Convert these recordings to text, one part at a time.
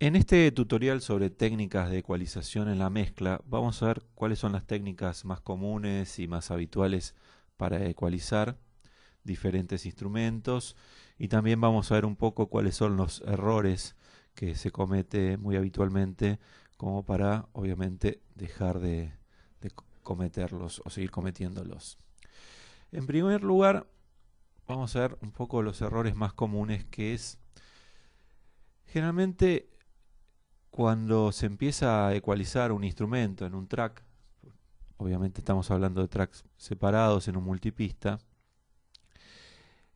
En este tutorial sobre técnicas de ecualización en la mezcla, vamos a ver cuáles son las técnicas más comunes y más habituales para ecualizar diferentes instrumentos, y también vamos a ver un poco cuáles son los errores que se comete muy habitualmente, como para obviamente dejar de cometerlos o seguir cometiéndolos. En primer lugar, vamos a ver un poco los errores más comunes, que es generalmente cuando se empieza a ecualizar un instrumento en un track. Obviamente estamos hablando de tracks separados en un multipista.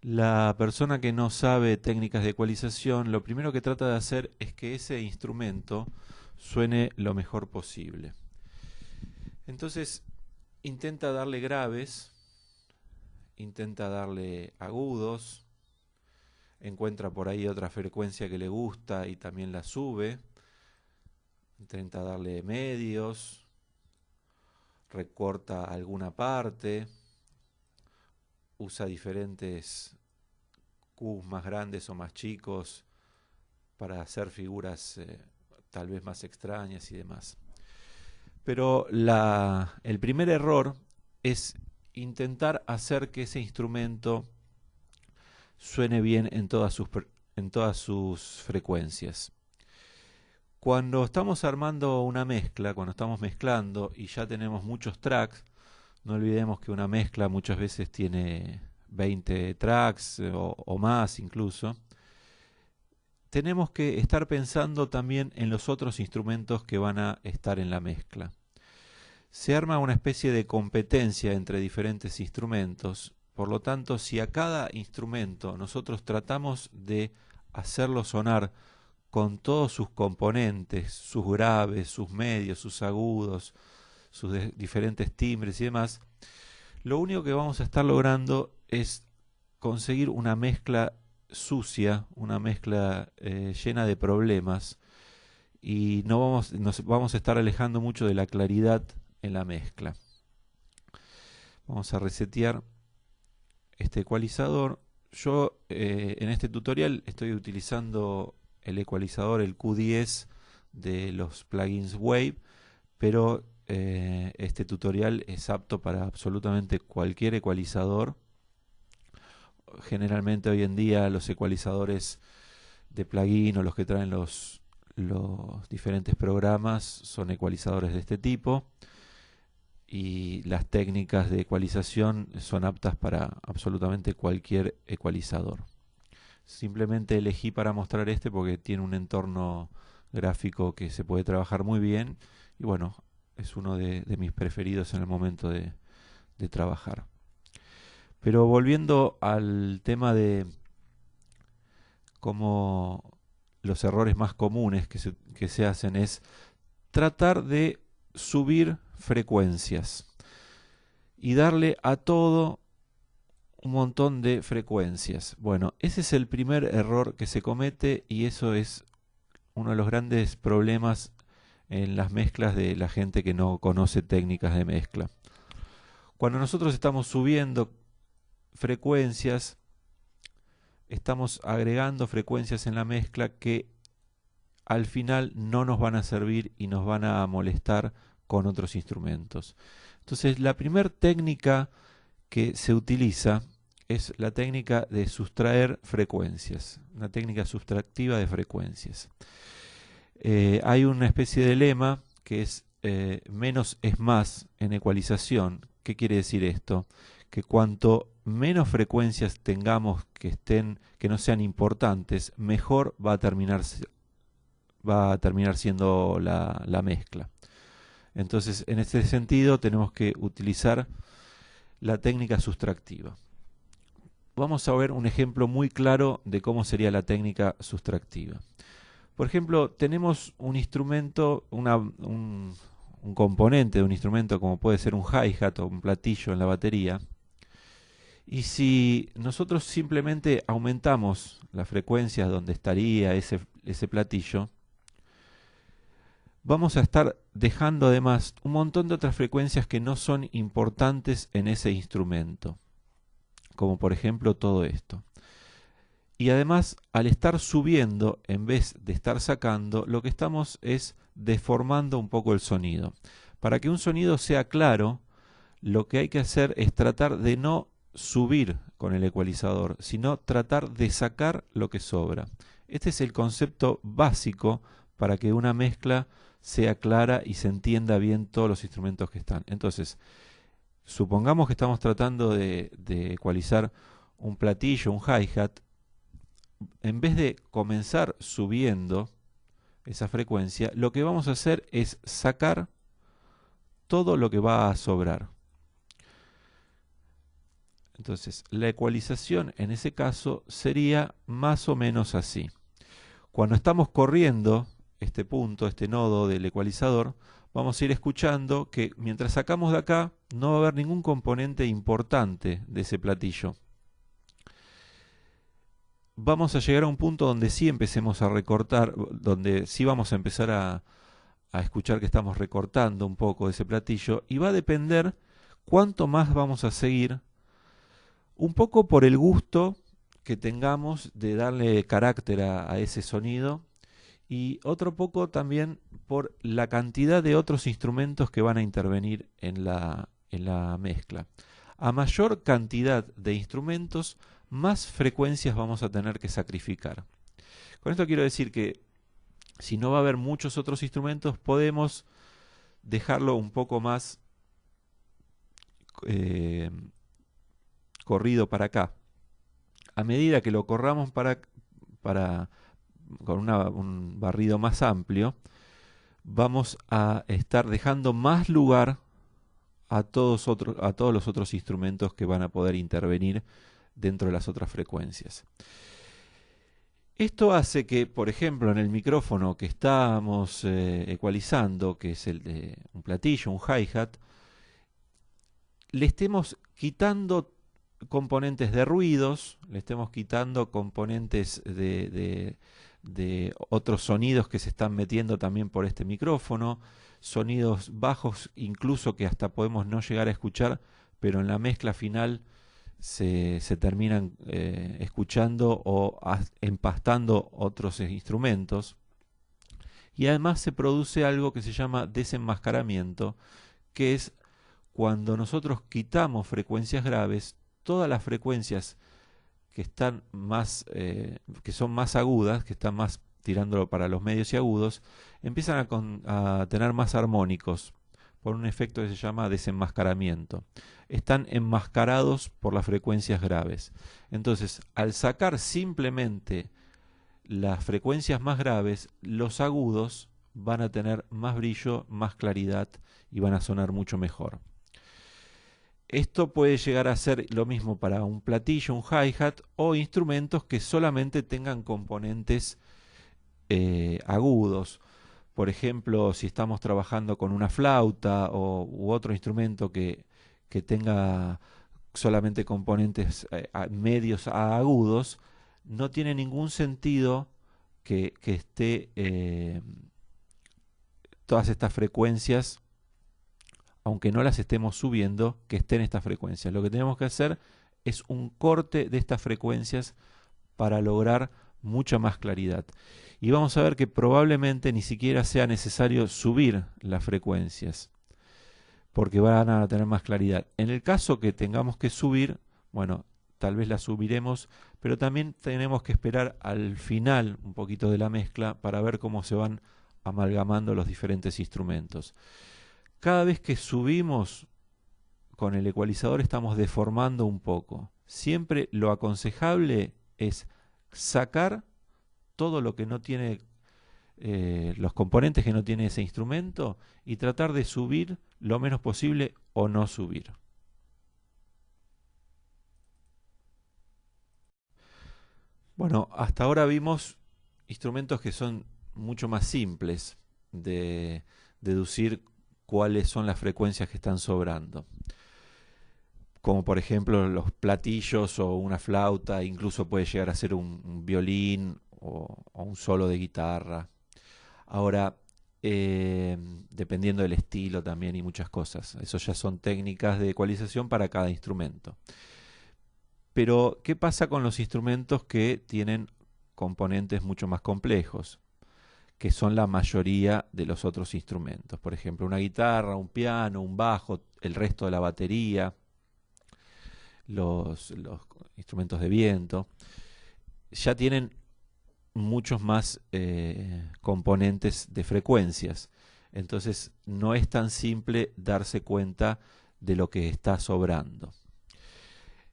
La persona que no sabe técnicas de ecualización, lo primero que trata de hacer es que ese instrumento suene lo mejor posible. Entonces intenta darle graves, intenta darle agudos, encuentra por ahí otra frecuencia que le gusta y también la sube, intenta darle medios, recorta alguna parte, usa diferentes Qs más grandes o más chicos para hacer figuras tal vez más extrañas y demás. Pero el primer error es intentar hacer que ese instrumento suene bien en todas sus frecuencias. Cuando estamos armando una mezcla, cuando estamos mezclando y ya tenemos muchos tracks, no olvidemos que una mezcla muchas veces tiene 20 tracks o más incluso. Tenemos que estar pensando también en los otros instrumentos que van a estar en la mezcla. Se arma una especie de competencia entre diferentes instrumentos. Por lo tanto, si a cada instrumento nosotros tratamos de hacerlo sonar con todos sus componentes, sus graves, sus medios, sus agudos, sus diferentes timbres y demás, lo único que vamos a estar logrando es conseguir una mezcla sucia, una mezcla llena de problemas, y nos vamos a estar alejando mucho de la claridad en la mezcla. Vamos a resetear este ecualizador. Yo en este tutorial estoy utilizando el ecualizador, el Q10 de los plugins Wave, pero este tutorial es apto para absolutamente cualquier ecualizador. Generalmente hoy en día los ecualizadores de plugin o los que traen los diferentes programas son ecualizadores de este tipo, y las técnicas de ecualización son aptas para absolutamente cualquier ecualizador. Simplemente elegí para mostrar este porque tiene un entorno gráfico que se puede trabajar muy bien, y bueno, es uno de mis preferidos en el momento de trabajar. Pero volviendo al tema de cómo los errores más comunes que se hacen es tratar de subir frecuencias y darle a todo un montón de frecuencias. Bueno, ese es el primer error que se comete, y eso es uno de los grandes problemas en las mezclas de la gente que no conoce técnicas de mezcla. Cuando nosotros estamos subiendo frecuencias, estamos agregando frecuencias en la mezcla que al final no nos van a servir y nos van a molestar con otros instrumentos. Entonces, la primera técnica que se utiliza es la técnica de sustraer frecuencias, una técnica sustractiva de frecuencias. Hay una especie de lema que es menos es más en ecualización. ¿Qué quiere decir esto? Que cuanto menos frecuencias tengamos que no sean importantes, mejor va a terminar siendo la mezcla. Entonces, en este sentido, tenemos que utilizar la técnica sustractiva. Vamos a ver un ejemplo muy claro de cómo sería la técnica sustractiva. Por ejemplo, tenemos un instrumento, un componente de un instrumento como puede ser un hi-hat o un platillo en la batería. Y si nosotros simplemente aumentamos la frecuencia donde estaría ese platillo, vamos a estar dejando además un montón de otras frecuencias que no son importantes en ese instrumento, como por ejemplo todo esto. Y además, al estar subiendo en vez de estar sacando, lo que estamos es deformando un poco el sonido. Para que un sonido sea claro, lo que hay que hacer es tratar de no subir con el ecualizador, sino tratar de sacar lo que sobra. Este es el concepto básico para que una mezcla sea clara y se entienda bien todos los instrumentos que están. Entonces, supongamos que estamos tratando de ecualizar un platillo, un hi-hat. En vez de comenzar subiendo esa frecuencia, lo que vamos a hacer es sacar todo lo que va a sobrar. Entonces, la ecualización en ese caso sería más o menos así. Cuando estamos corriendo este punto, este nodo del ecualizador, vamos a ir escuchando que mientras sacamos de acá no va a haber ningún componente importante de ese platillo. Vamos a llegar a un punto donde sí empecemos a recortar, donde sí vamos a empezar a escuchar que estamos recortando un poco de ese platillo, y va a depender cuánto más vamos a seguir, un poco por el gusto que tengamos de darle carácter a ese sonido, y otro poco también por la cantidad de otros instrumentos que van a intervenir en la mezcla. A mayor cantidad de instrumentos, más frecuencias vamos a tener que sacrificar. Con esto quiero decir que si no va a haber muchos otros instrumentos, podemos dejarlo un poco más eh, corrido para acá. A medida que lo corramos con un barrido más amplio, vamos a estar dejando más lugar a todos los otros instrumentos que van a poder intervenir dentro de las otras frecuencias. Esto hace que, por ejemplo, en el micrófono que estamos ecualizando, que es el de un platillo, un hi-hat, le estemos quitando componentes de ruidos, le estemos quitando componentes de otros sonidos que se están metiendo también por este micrófono, sonidos bajos incluso que hasta podemos no llegar a escuchar, pero en la mezcla final se terminan escuchando o empastando otros instrumentos. Y además se produce algo que se llama desenmascaramiento, que es cuando nosotros quitamos frecuencias graves, todas las frecuencias que están más, que son más agudas, que están más tirándolo para los medios y agudos, empiezan a tener más armónicos por un efecto que se llama desenmascaramiento. Están enmascarados por las frecuencias graves. Entonces, al sacar simplemente las frecuencias más graves, los agudos van a tener más brillo, más claridad y van a sonar mucho mejor. Esto puede llegar a ser lo mismo para un platillo, un hi-hat o instrumentos que solamente tengan componentes agudos. Por ejemplo, si estamos trabajando con una flauta u otro instrumento que tenga solamente componentes medios a agudos, no tiene ningún sentido que esté todas estas frecuencias, aunque no las estemos subiendo, que estén estas frecuencias. Lo que tenemos que hacer es un corte de estas frecuencias para lograr mucha más claridad. Y vamos a ver que probablemente ni siquiera sea necesario subir las frecuencias, porque van a tener más claridad. En el caso que tengamos que subir, bueno, tal vez la subiremos, pero también tenemos que esperar al final un poquito de la mezcla para ver cómo se van amalgamando los diferentes instrumentos. Cada vez que subimos con el ecualizador estamos deformando un poco. Siempre lo aconsejable es sacar todo lo que no tiene, los componentes que no tiene ese instrumento, y tratar de subir lo menos posible o no subir. Bueno, hasta ahora vimos instrumentos que son mucho más simples de deducir cuáles son las frecuencias que están sobrando, como por ejemplo los platillos o una flauta, incluso puede llegar a ser un violín o un solo de guitarra. Ahora, dependiendo del estilo también y muchas cosas, eso ya son técnicas de ecualización para cada instrumento. Pero, ¿qué pasa con los instrumentos que tienen componentes mucho más complejos? Que son la mayoría de los otros instrumentos. Por ejemplo, una guitarra, un piano, un bajo, el resto de la batería, los instrumentos de viento, ya tienen muchos más componentes de frecuencias. Entonces no es tan simple darse cuenta de lo que está sobrando.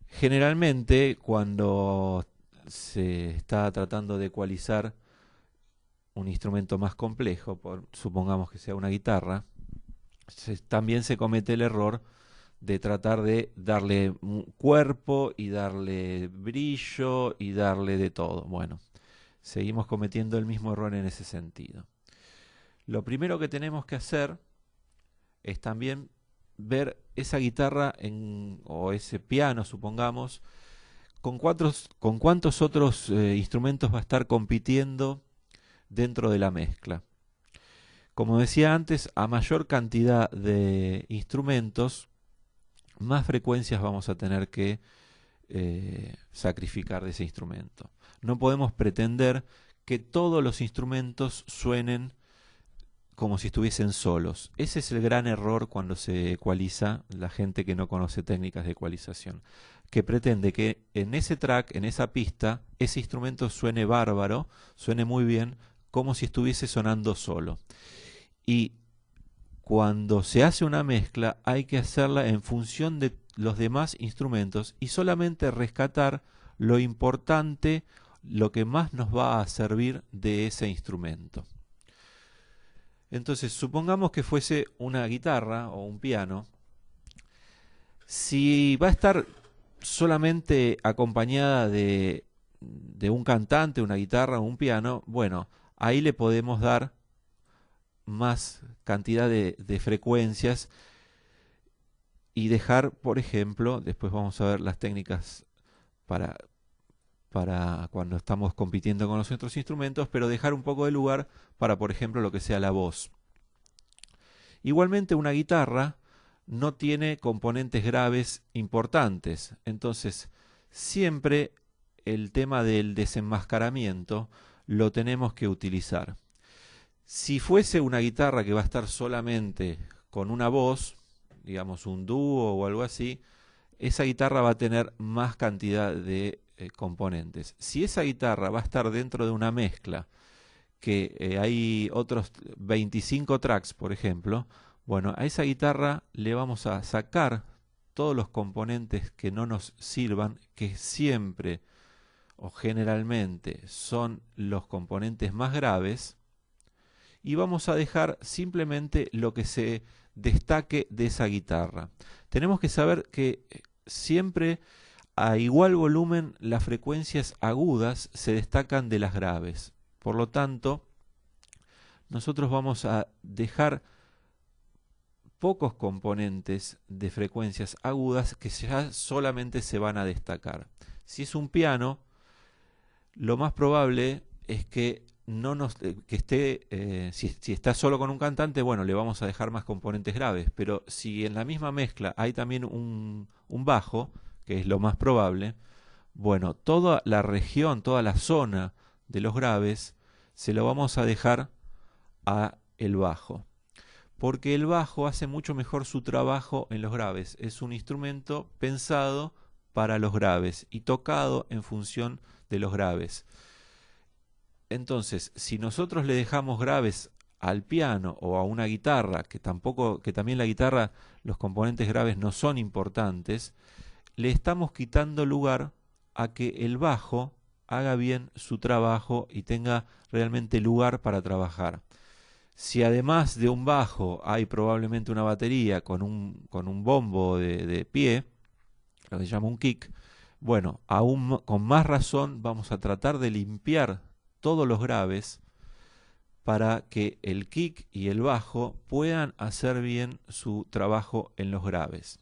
Generalmente cuando se está tratando de ecualizar un instrumento más complejo, supongamos que sea una guitarra, también se comete el error de tratar de darle un cuerpo y darle brillo y darle de todo. Bueno, seguimos cometiendo el mismo error en ese sentido. Lo primero que tenemos que hacer es también ver esa guitarra o ese piano, supongamos, con cuántos otros instrumentos va a estar compitiendo dentro de la mezcla. Como decía antes, a mayor cantidad de instrumentos, más frecuencias vamos a tener que sacrificar de ese instrumento. No podemos pretender que todos los instrumentos suenen como si estuviesen solos. Ese es el gran error cuando se ecualiza la gente que no conoce técnicas de ecualización, que pretende que en ese track, en esa pista, ese instrumento suene bárbaro, suene muy bien, como si estuviese sonando solo. Y cuando se hace una mezcla hay que hacerla en función de los demás instrumentos y solamente rescatar lo importante, lo que más nos va a servir de ese instrumento. Entonces, supongamos que fuese una guitarra o un piano. Si va a estar solamente acompañada de un cantante, una guitarra o un piano, bueno, ahí le podemos dar más cantidad de frecuencias y dejar, por ejemplo, después vamos a ver las técnicas para cuando estamos compitiendo con los otros instrumentos, pero dejar un poco de lugar para, por ejemplo, lo que sea la voz. Igualmente una guitarra no tiene componentes graves importantes, entonces siempre el tema del desenmascaramiento lo tenemos que utilizar. Si fuese una guitarra que va a estar solamente con una voz, digamos un dúo o algo así, esa guitarra va a tener más cantidad de componentes. Si esa guitarra va a estar dentro de una mezcla, que hay otros 25 tracks, por ejemplo, bueno, a esa guitarra le vamos a sacar todos los componentes que no nos sirvan, que siempre o generalmente son los componentes más graves, y vamos a dejar simplemente lo que se destaque de esa guitarra. Tenemos que saber que siempre a igual volumen las frecuencias agudas se destacan de las graves. Por lo tanto, nosotros vamos a dejar pocos componentes de frecuencias agudas que ya solamente se van a destacar. Si es un piano, lo más probable es que si está solo con un cantante, bueno, le vamos a dejar más componentes graves, pero si en la misma mezcla hay también un bajo, que es lo más probable, bueno, toda la región, toda la zona de los graves se lo vamos a dejar a el bajo, porque el bajo hace mucho mejor su trabajo en los graves. Es un instrumento pensado para los graves y tocado en función de los graves. Entonces, si nosotros le dejamos graves al piano o a una guitarra, que también la guitarra, los componentes graves no son importantes, le estamos quitando lugar a que el bajo haga bien su trabajo y tenga realmente lugar para trabajar. Si además de un bajo hay probablemente una batería con un bombo de pie, lo que se llama un kick, bueno, aún con más razón vamos a tratar de limpiar todos los graves para que el kick y el bajo puedan hacer bien su trabajo en los graves.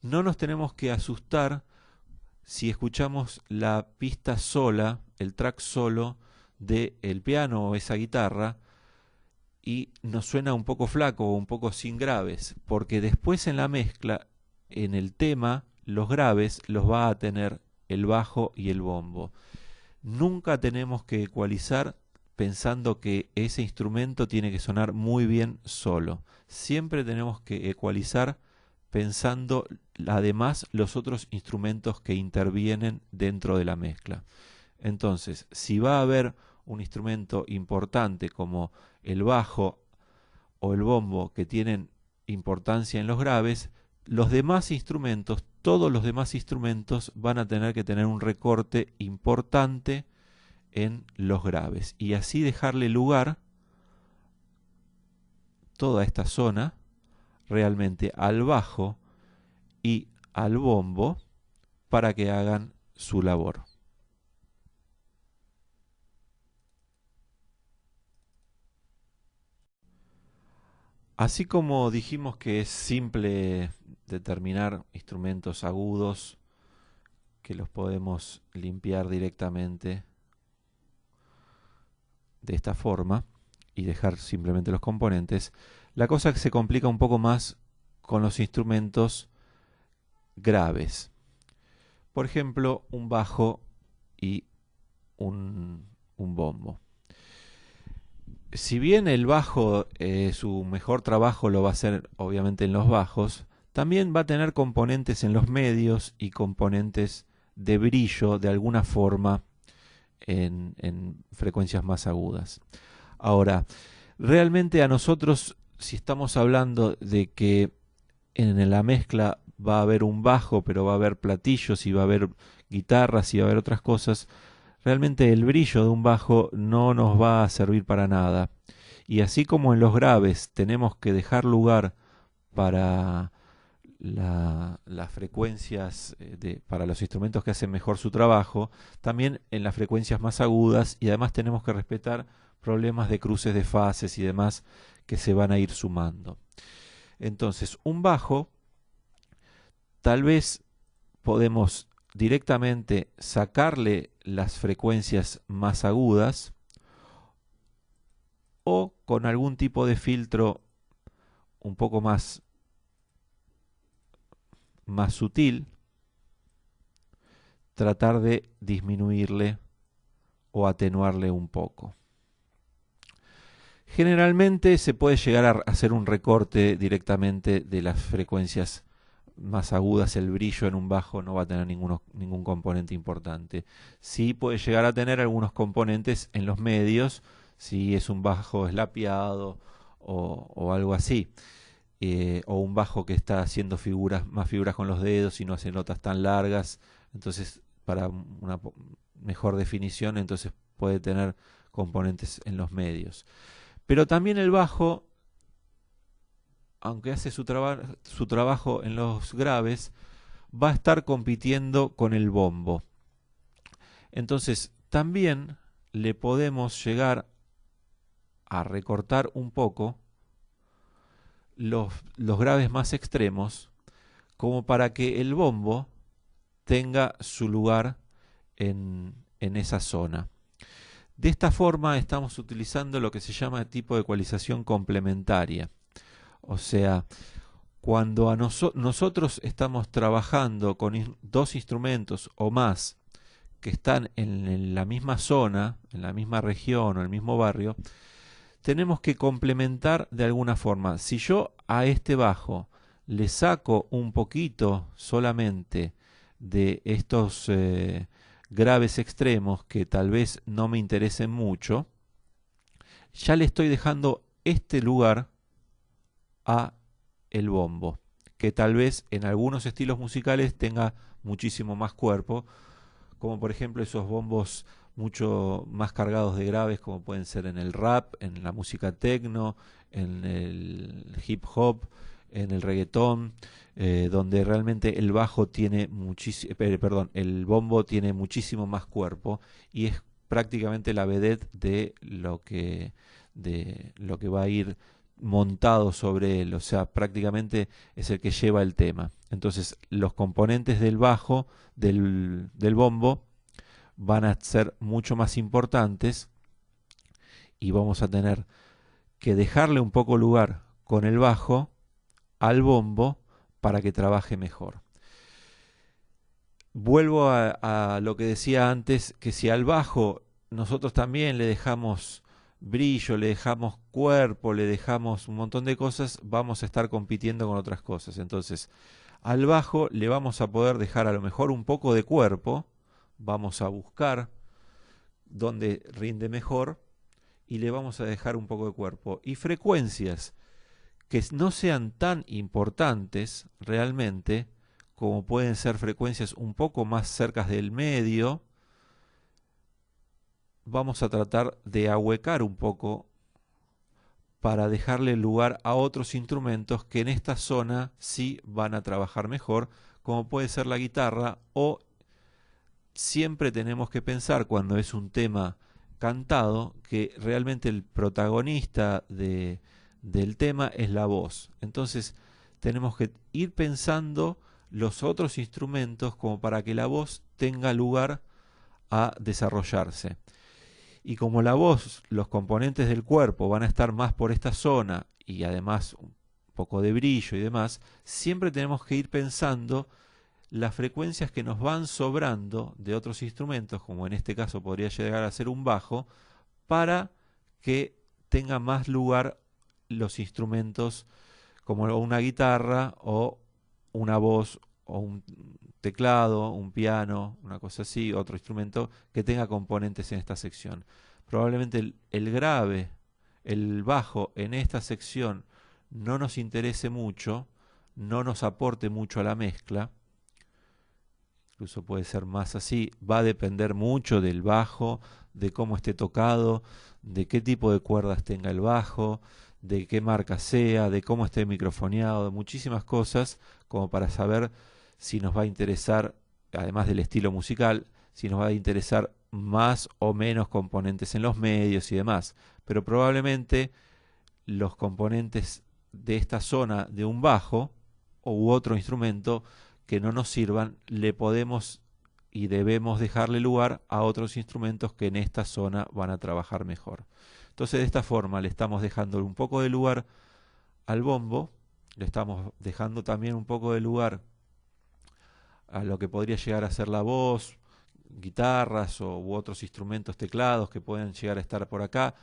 No nos tenemos que asustar si escuchamos la pista sola, el track solo del piano o esa guitarra y nos suena un poco flaco o un poco sin graves, porque después en la mezcla, en el tema, los graves los va a tener el bajo y el bombo. Nunca tenemos que ecualizar pensando que ese instrumento tiene que sonar muy bien solo. Siempre tenemos que ecualizar pensando además los otros instrumentos que intervienen dentro de la mezcla. Entonces, si va a haber un instrumento importante como el bajo o el bombo que tienen importancia en los graves, los demás instrumentos, todos los demás instrumentos van a tener que tener un recorte importante en los graves y así dejarle lugar toda esta zona realmente al bajo y al bombo para que hagan su labor. Así como dijimos que es simple determinar instrumentos agudos que los podemos limpiar directamente de esta forma y dejar simplemente los componentes, la cosa se complica un poco más con los instrumentos graves. Por ejemplo, un bajo y un bombo. Si bien el bajo, su mejor trabajo lo va a hacer obviamente en los bajos, también va a tener componentes en los medios y componentes de brillo de alguna forma en frecuencias más agudas. Ahora, realmente a nosotros, si estamos hablando de que en la mezcla va a haber un bajo, pero va a haber platillos y va a haber guitarras y va a haber otras cosas, realmente el brillo de un bajo no nos va a servir para nada. Y así como en los graves tenemos que dejar lugar para las frecuencias para los instrumentos que hacen mejor su trabajo, también en las frecuencias más agudas, y además tenemos que respetar problemas de cruces de fases y demás que se van a ir sumando. Entonces, un bajo, tal vez podemos directamente sacarle las frecuencias más agudas o con algún tipo de filtro un poco más sutil, tratar de disminuirle o atenuarle un poco. Generalmente se puede llegar a hacer un recorte directamente de las frecuencias más agudas. El brillo en un bajo no va a tener ningún componente importante. Sí puede llegar a tener algunos componentes en los medios, si es un bajo eslapiado o algo así. O un bajo que está haciendo más figuras con los dedos y no hace notas tan largas. Entonces, para una mejor definición, entonces puede tener componentes en los medios. Pero también el bajo, aunque hace su trabajo en los graves, va a estar compitiendo con el bombo. Entonces, también le podemos llegar a recortar un poco los graves más extremos, como para que el bombo tenga su lugar en esa zona. De esta forma estamos utilizando lo que se llama tipo de ecualización complementaria. O sea, cuando nosotros estamos trabajando con dos instrumentos o más que están en la misma zona, en la misma región o el mismo barrio, tenemos que complementar de alguna forma. Si yo a este bajo le saco un poquito solamente de estos graves extremos que tal vez no me interesen mucho, ya le estoy dejando este lugar a el bombo, que tal vez en algunos estilos musicales tenga muchísimo más cuerpo, como por ejemplo esos bombos mucho más cargados de graves, como pueden ser en el rap, en la música techno, en el hip hop, en el reggaetón, donde realmente el bajo tiene el bombo tiene muchísimo más cuerpo y es prácticamente la vedette de lo que va a ir montado sobre él, o sea, prácticamente es el que lleva el tema. Entonces, los componentes del bajo, del bombo, van a ser mucho más importantes y vamos a tener que dejarle un poco lugar con el bajo al bombo para que trabaje mejor. vuelvo a lo que decía antes, que si al bajo nosotros también le dejamos brillo, le dejamos cuerpo, le dejamos un montón de cosas, vamos a estar compitiendo con otras cosas. Entonces, al bajo le vamos a poder dejar a lo mejor un poco de cuerpo, vamos a buscar dónde rinde mejor y le vamos a dejar un poco de cuerpo. Y frecuencias que no sean tan importantes realmente, como pueden ser frecuencias un poco más cercas del medio, vamos a tratar de ahuecar un poco para dejarle lugar a otros instrumentos que en esta zona sí van a trabajar mejor, como puede ser la guitarra, o siempre tenemos que pensar cuando es un tema cantado que realmente el protagonista del tema es la voz. Entonces tenemos que ir pensando los otros instrumentos como para que la voz tenga lugar a desarrollarse. Y como la voz, los componentes del cuerpo van a estar más por esta zona y además un poco de brillo y demás, siempre tenemos que ir pensando las frecuencias que nos van sobrando de otros instrumentos, como en este caso podría llegar a ser un bajo, para que tenga más lugar los instrumentos como una guitarra o una voz o un teclado, un piano, una cosa así, otro instrumento que tenga componentes en esta sección. Probablemente el grave, el bajo en esta sección no nos interese mucho, no nos aporte mucho a la mezcla, incluso puede ser más así, va a depender mucho del bajo, de cómo esté tocado, de qué tipo de cuerdas tenga el bajo, de qué marca sea, de cómo esté microfoneado, de muchísimas cosas como para saber si nos va a interesar, además del estilo musical, si nos va a interesar más o menos componentes en los medios y demás. Pero probablemente los componentes de esta zona de un bajo u otro instrumento que no nos sirvan, le podemos y debemos dejarle lugar a otros instrumentos que en esta zona van a trabajar mejor. Entonces de esta forma le estamos dejando un poco de lugar al bombo, le estamos dejando también un poco de lugar a lo que podría llegar a ser la voz, guitarras u otros instrumentos, teclados que pueden llegar a estar por acá.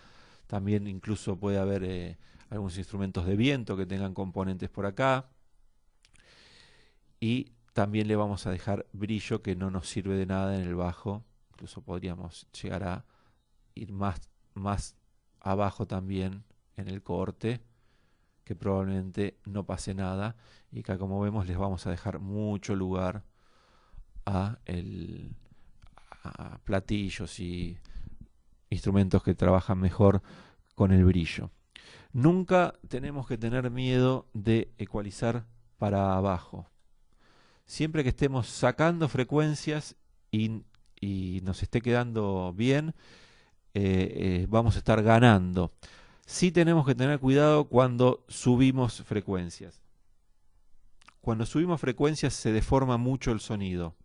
También incluso puede haber algunos instrumentos de viento que tengan componentes por acá. Y también le vamos a dejar brillo que no nos sirve de nada en el bajo. Incluso podríamos llegar a ir más abajo también en el corte, que probablemente no pase nada. Y acá, como vemos, les vamos a dejar mucho lugar a platillos y instrumentos que trabajan mejor con el brillo. Nunca tenemos que tener miedo de ecualizar para abajo. Siempre que estemos sacando frecuencias y nos esté quedando bien, vamos a estar ganando. Sí tenemos que tener cuidado cuando subimos frecuencias. Cuando subimos frecuencias se deforma mucho el sonido.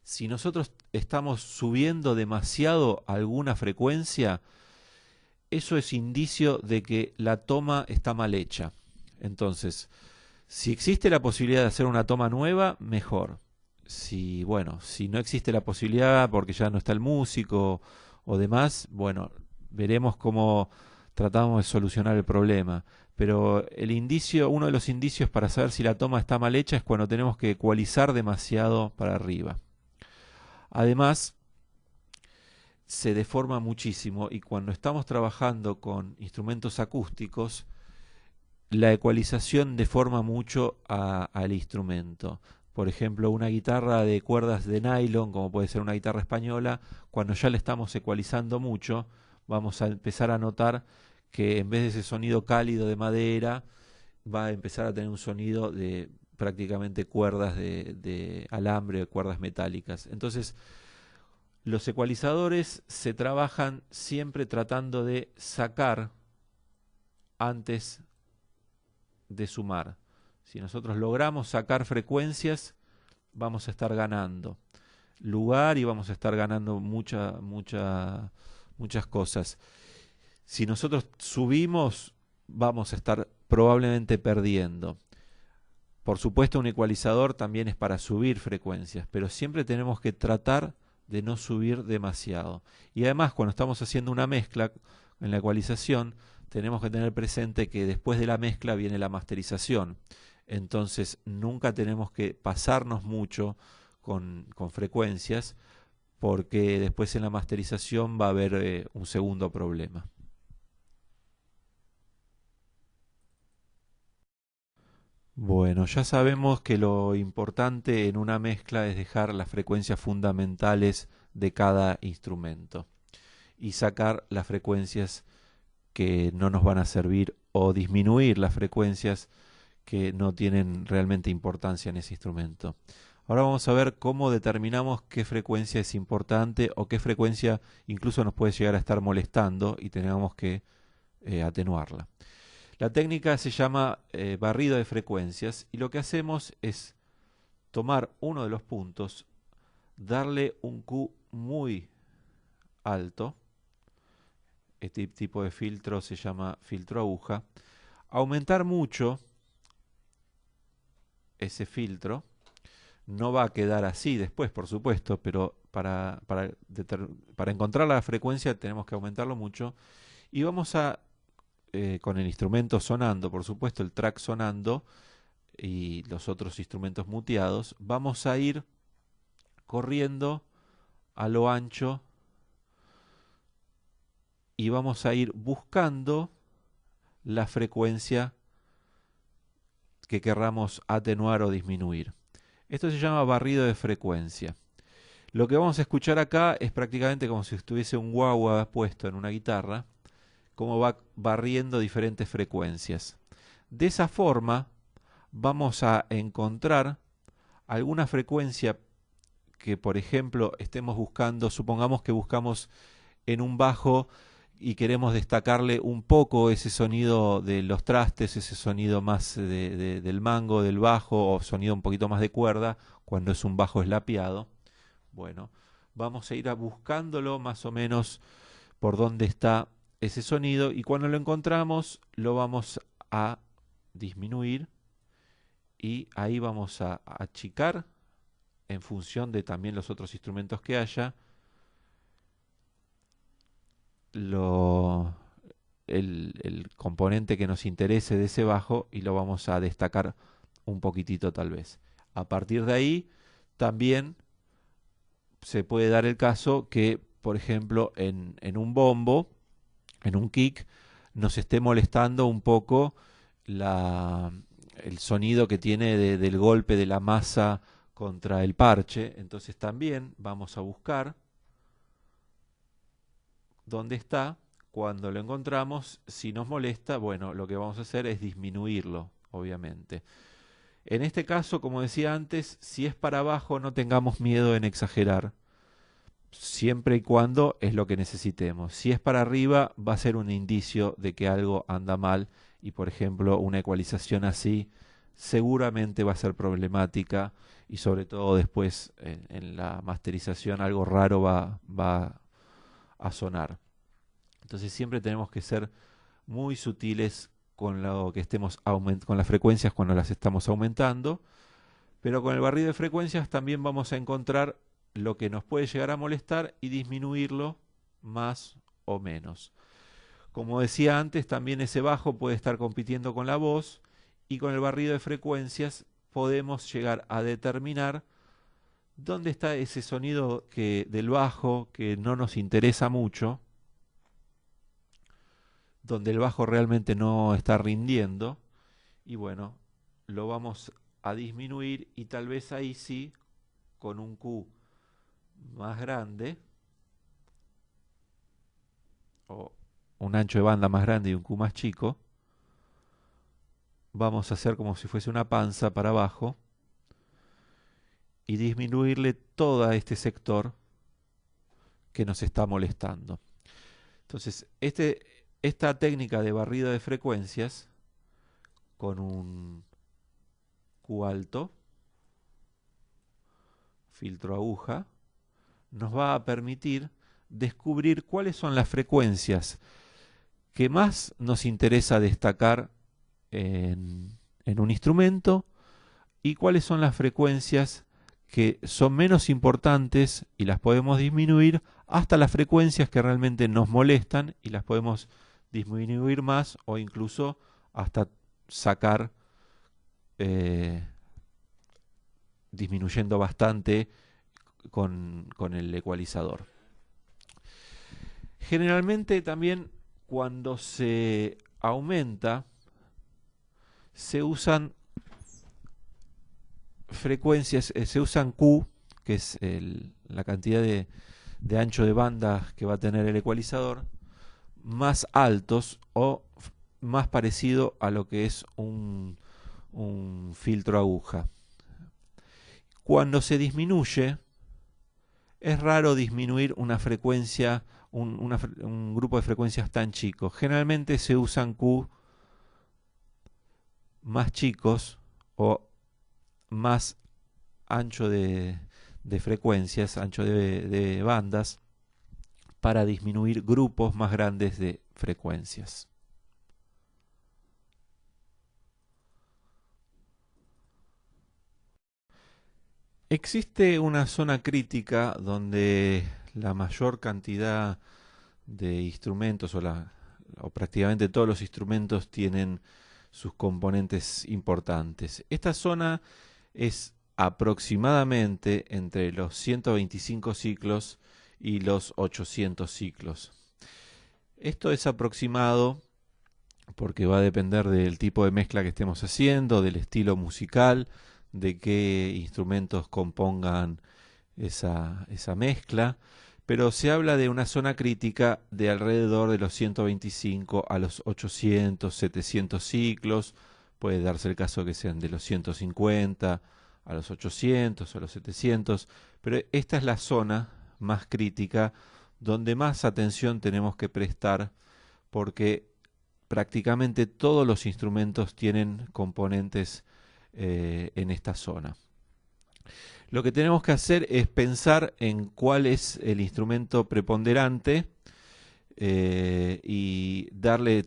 Si nosotros estamos subiendo demasiado alguna frecuencia, eso es indicio de que la toma está mal hecha. Entonces, si existe la posibilidad de hacer una toma nueva, mejor. Si no existe la posibilidad porque ya no está el músico o demás, bueno, veremos cómo tratamos de solucionar el problema. Pero uno de los indicios para saber si la toma está mal hecha es cuando tenemos que ecualizar demasiado para arriba. Además, se deforma muchísimo y cuando estamos trabajando con instrumentos acústicos, la ecualización deforma mucho al instrumento. Por ejemplo, una guitarra de cuerdas de nylon, como puede ser una guitarra española, cuando ya le estamos ecualizando mucho, vamos a empezar a notar que en vez de ese sonido cálido de madera, va a empezar a tener un sonido de prácticamente cuerdas de alambre, cuerdas metálicas. Entonces, los ecualizadores se trabajan siempre tratando de sacar antes de sumar. Si nosotros logramos sacar frecuencias, vamos a estar ganando lugar y vamos a estar ganando muchas cosas. Si nosotros subimos, vamos a estar probablemente perdiendo. Por supuesto, un ecualizador también es para subir frecuencias, pero siempre tenemos que tratar de no subir demasiado. Y además, cuando estamos haciendo una mezcla en la ecualización, tenemos que tener presente que después de la mezcla viene la masterización. Entonces, nunca tenemos que pasarnos mucho con frecuencias, porque después en la masterización va a haber un segundo problema. Bueno, ya sabemos que lo importante en una mezcla es dejar las frecuencias fundamentales de cada instrumento y sacar las frecuencias que no nos van a servir o disminuir las frecuencias que no tienen realmente importancia en ese instrumento. Ahora vamos a ver cómo determinamos qué frecuencia es importante o qué frecuencia incluso nos puede llegar a estar molestando y tenemos que atenuarla. La técnica se llama barrido de frecuencias y lo que hacemos es tomar uno de los puntos, darle un Q muy alto, este tipo de filtro se llama filtro aguja, aumentar mucho ese filtro, no va a quedar así después, por supuesto, pero para encontrar la frecuencia tenemos que aumentarlo mucho y vamos a, con el instrumento sonando, por supuesto, el track sonando y los otros instrumentos muteados, vamos a ir corriendo a lo ancho y vamos a ir buscando la frecuencia que querramos atenuar o disminuir. Esto se llama barrido de frecuencia. Lo que vamos a escuchar acá es prácticamente como si estuviese un guagua puesto en una guitarra, cómo va barriendo diferentes frecuencias. De esa forma vamos a encontrar alguna frecuencia que, por ejemplo, estemos buscando, supongamos que buscamos en un bajo y queremos destacarle un poco ese sonido de los trastes, ese sonido más del mango, del bajo, o sonido un poquito más de cuerda, cuando es un bajo eslapiado. Bueno, vamos a ir buscándolo más o menos por dónde está ese sonido y cuando lo encontramos lo vamos a disminuir y ahí vamos a achicar en función de también los otros instrumentos que haya el componente que nos interese de ese bajo y lo vamos a destacar un poquitito tal vez. A partir de ahí también se puede dar el caso que, por ejemplo, en un bombo, en un kick, nos esté molestando un poco el sonido que tiene del golpe de la masa contra el parche. Entonces también vamos a buscar dónde está. Cuando lo encontramos, si nos molesta, bueno, lo que vamos a hacer es disminuirlo, obviamente. En este caso, como decía antes, si es para abajo, no tengamos miedo en exagerar, siempre y cuando es lo que necesitemos. Si es para arriba, va a ser un indicio de que algo anda mal y, por ejemplo, una ecualización así seguramente va a ser problemática y sobre todo después en la masterización algo raro va a sonar. Entonces siempre tenemos que ser muy sutiles con lo que estemos con las frecuencias cuando las estamos aumentando, pero con el barrido de frecuencias también vamos a encontrar lo que nos puede llegar a molestar y disminuirlo más o menos. Como decía antes, también ese bajo puede estar compitiendo con la voz y con el barrido de frecuencias podemos llegar a determinar dónde está ese sonido del bajo que no nos interesa mucho, donde el bajo realmente no está rindiendo y bueno, lo vamos a disminuir y tal vez ahí sí, con un Q más grande o un ancho de banda más grande y un Q más chico, vamos a hacer como si fuese una panza para abajo y disminuirle todo este sector que nos está molestando. Entonces, esta técnica de barrido de frecuencias con un Q alto, filtro aguja, nos va a permitir descubrir cuáles son las frecuencias que más nos interesa destacar en un instrumento y cuáles son las frecuencias que son menos importantes y las podemos disminuir hasta las frecuencias que realmente nos molestan y las podemos disminuir más o incluso hasta sacar eh, disminuyendo bastante con el ecualizador. Generalmente también cuando se aumenta se usan frecuencias, se usan Q, que es la cantidad de ancho de banda que va a tener el ecualizador, más altos o más parecido a lo que es un filtro aguja. Cuando se disminuye, es raro disminuir una frecuencia, un grupo de frecuencias tan chicos. Generalmente se usan Q más chicos o más ancho de frecuencias, ancho de bandas, para disminuir grupos más grandes de frecuencias. Existe una zona crítica donde la mayor cantidad de instrumentos o prácticamente todos los instrumentos tienen sus componentes importantes. Esta zona es aproximadamente entre los 125 ciclos y los 800 ciclos. Esto es aproximado porque va a depender del tipo de mezcla que estemos haciendo, del estilo musical, de qué instrumentos compongan esa mezcla, pero se habla de una zona crítica de alrededor de los 125 a los 800, 700 ciclos. Puede darse el caso que sean de los 150 a los 800, a los 700, pero esta es la zona más crítica donde más atención tenemos que prestar porque prácticamente todos los instrumentos tienen componentes en esta zona. Lo que tenemos que hacer es pensar en cuál es el instrumento preponderante y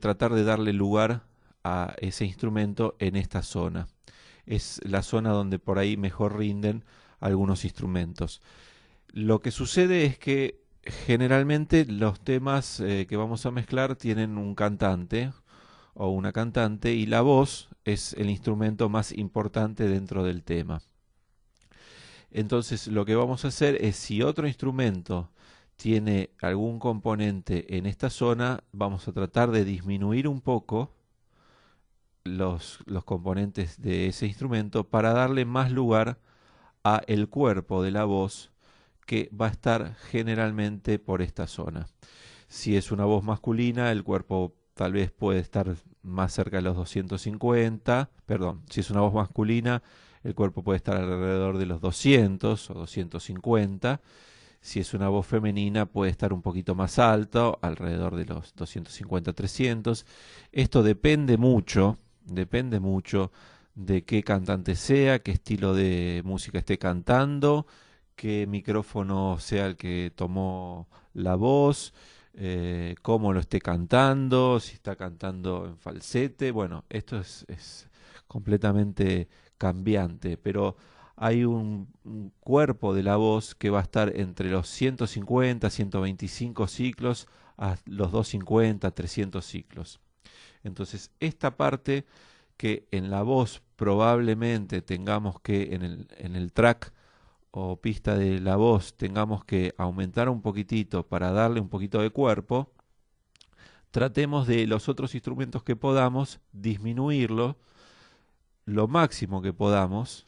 tratar de darle lugar a ese instrumento en esta zona. Es la zona donde por ahí mejor rinden algunos instrumentos. Lo que sucede es que generalmente los temas que vamos a mezclar tienen un cantante o una cantante y la voz es el instrumento más importante dentro del tema. Entonces lo que vamos a hacer es si otro instrumento tiene algún componente en esta zona, vamos a tratar de disminuir un poco los componentes de ese instrumento para darle más lugar a el cuerpo de la voz que va a estar generalmente por esta zona. Si es una voz masculina, el cuerpo tal vez puede estar más cerca de los 250, perdón, si es una voz masculina, el cuerpo puede estar alrededor de los 200 o 250. Si es una voz femenina, puede estar un poquito más alto, alrededor de los 250, 300. Esto depende mucho de qué cantante sea, qué estilo de música esté cantando, qué micrófono sea el que tomó la voz, cómo lo esté cantando, si está cantando en falsete. Bueno, esto es completamente cambiante, pero hay un cuerpo de la voz que va a estar entre los 150, 125 ciclos a los 250, 300 ciclos. Entonces, esta parte que en la voz probablemente tengamos que en el track o pista de la voz tengamos que aumentar un poquitito para darle un poquito de cuerpo, tratemos de los otros instrumentos que podamos disminuirlo lo máximo que podamos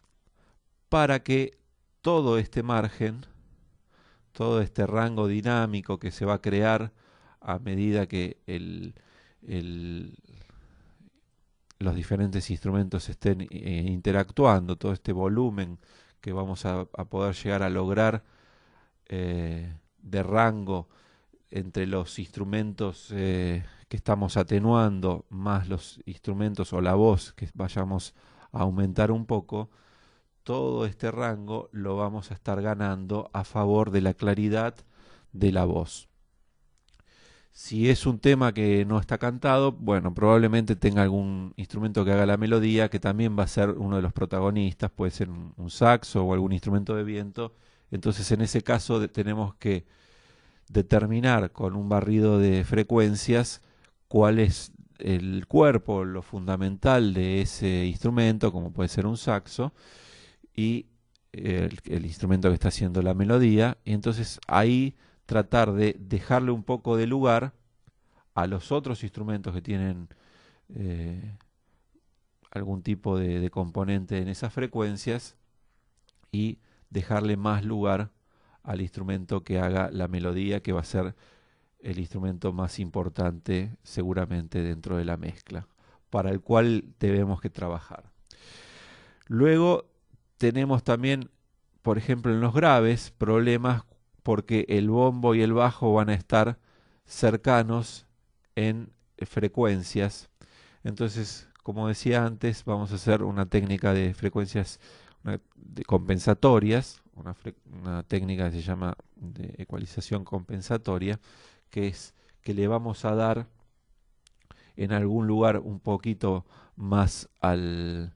para que todo este margen, todo este rango dinámico que se va a crear a medida que los diferentes instrumentos estén interactuando, todo este volumen que vamos a poder llegar a lograr de rango entre los instrumentos que estamos atenuando más los instrumentos o la voz que vayamos a aumentar un poco, todo este rango lo vamos a estar ganando a favor de la claridad de la voz. Si es un tema que no está cantado, bueno, probablemente tenga algún instrumento que haga la melodía, que también va a ser uno de los protagonistas, puede ser un saxo o algún instrumento de viento. Entonces, en ese caso tenemos que determinar con un barrido de frecuencias cuál es el cuerpo, lo fundamental de ese instrumento, como puede ser un saxo, y el instrumento que está haciendo la melodía, y entonces ahí tratar de dejarle un poco de lugar a los otros instrumentos que tienen eh, algún tipo de componente en esas frecuencias y dejarle más lugar al instrumento que haga la melodía, que va a ser el instrumento más importante seguramente dentro de la mezcla, para el cual debemos que trabajar. Luego tenemos también, por ejemplo, en los graves, problemas porque el bombo y el bajo van a estar cercanos en frecuencias. Entonces, como decía antes, vamos a hacer una técnica de frecuencias compensatorias, una técnica que se llama de ecualización compensatoria, que es que le vamos a dar en algún lugar un poquito más al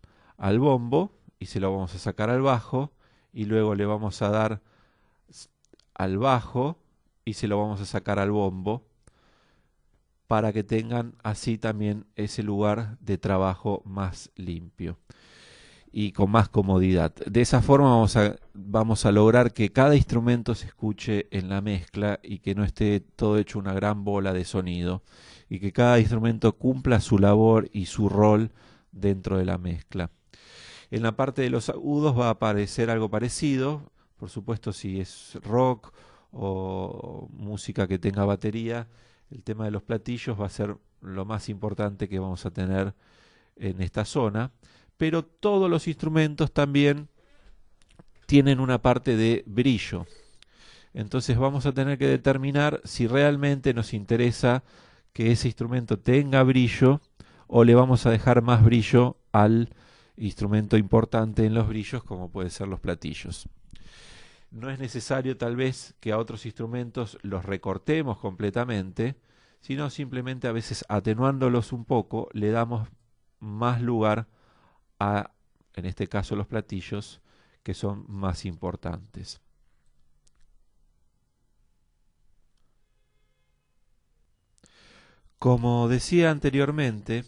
bombo y se lo vamos a sacar al bajo y luego le vamos a dar al bajo y se lo vamos a sacar al bombo para que tengan así también ese lugar de trabajo más limpio y con más comodidad. De esa forma vamos a lograr que cada instrumento se escuche en la mezcla y que no esté todo hecho una gran bola de sonido y que cada instrumento cumpla su labor y su rol dentro de la mezcla. En la parte de los agudos va a aparecer algo parecido, por supuesto si es rock o música que tenga batería, el tema de los platillos va a ser lo más importante que vamos a tener en esta zona, pero todos los instrumentos también tienen una parte de brillo. Entonces vamos a tener que determinar si realmente nos interesa que ese instrumento tenga brillo o le vamos a dejar más brillo al instrumento importante en los brillos como pueden ser los platillos. No es necesario tal vez que a otros instrumentos los recortemos completamente, sino simplemente a veces atenuándolos un poco le damos más lugar a, en este caso, los platillos que son más importantes. Como decía anteriormente,